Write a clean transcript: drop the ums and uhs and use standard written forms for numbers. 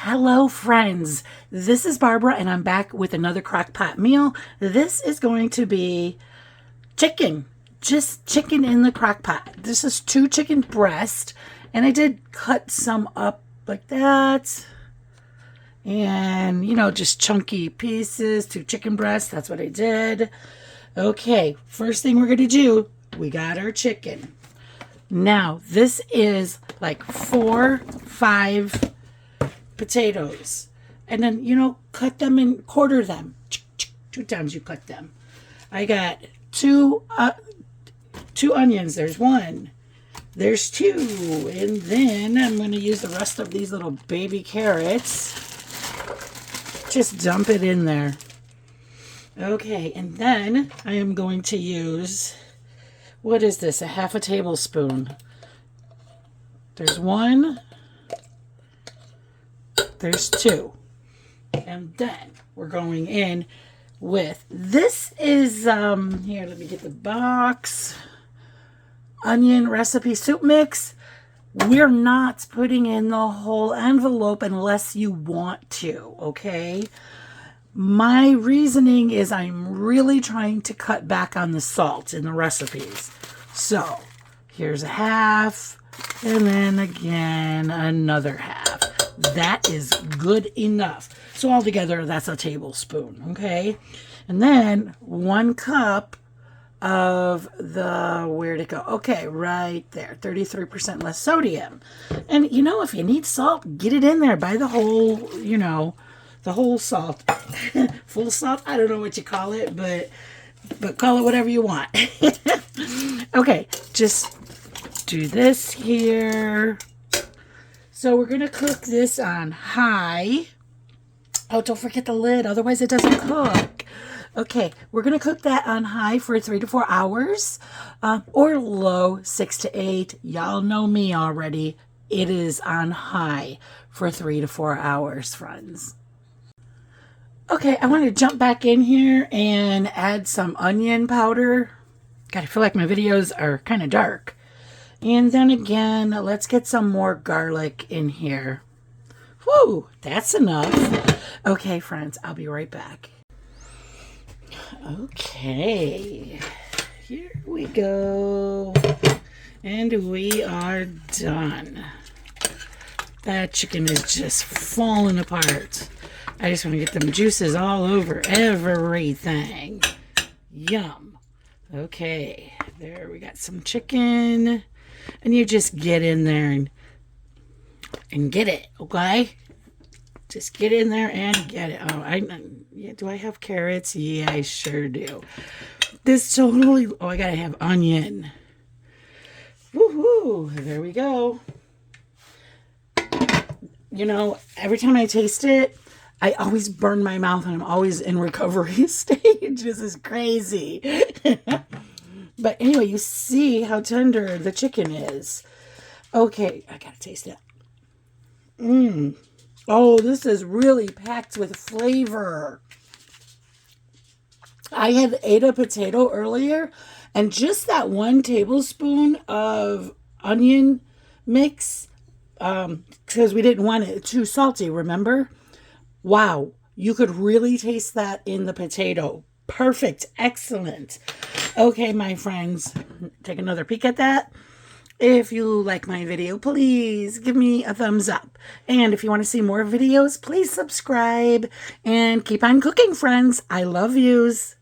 Hello friends, this is Barbara and I'm back with another Crockpot meal. This is going to be chicken, just chicken in the Crockpot. This is 2 chicken breasts and I did cut some up like that. And just chunky pieces, 2 chicken breasts, that's what I did. Okay, first thing we're going to do, we got our chicken. Now, this is like 4-5 potatoes, and then cut them and quarter them. 2 times you cut them. I got two onions. There's 1, there's 2, and then I'm going to use the rest of these little baby carrots. Just dump it in there. Okay, and then I am going to use, what is this, a 1/2 tablespoon. There's 1, there's 2. And then we're going in with, this is, here, let me get the box. Onion recipe soup mix. We're not putting in the whole envelope unless you want to, okay? My reasoning is I'm really trying to cut back on the salt in the recipes. So, here's a 1/2, and then again, another 1/2. That is good enough. So altogether, that's a tablespoon, okay? And then 1 cup of the, where'd it go? Okay, right there, 33% less sodium. And if you need salt, get it in there. Buy the whole, the whole salt. Full salt, I don't know what you call it, but call it whatever you want. Okay, just do this here. So we're going to cook this on high. Oh, don't forget the lid, otherwise it doesn't cook. Okay, we're going to cook that on high for 3 to 4 hours, or low, 6 to 8. Y'all know me already. It is on high for 3 to 4 hours, friends. Okay, I want to jump back in here and add some onion powder. God, I feel like my videos are kind of dark. And then again, let's get some more garlic in here. Whew, that's enough. Okay, friends, I'll be right back. Okay, here we go. And we are done. That chicken is just falling apart. I just want to get them juices all over everything. Yum. Okay, there we got some chicken. And you just get in there and get it, okay? Just get in there and get it. Oh, do I have carrots? Yeah, I sure do. This totally, I gotta have onion. Woohoo, there we go. Every time I taste it, I always burn my mouth and I'm always in recovery stage. This is crazy. But anyway, you see how tender the chicken is. Okay, I gotta taste it. Oh, this is really packed with flavor. I had ate a potato earlier, and just that 1 tablespoon of onion mix, because we didn't want it too salty, remember? Wow, you could really taste that in the potato. Perfect, excellent. Okay, my friends, take another peek at that. If you like my video, please give me a thumbs up. And if you want to see more videos, please subscribe. And keep on cooking, friends. I love yous.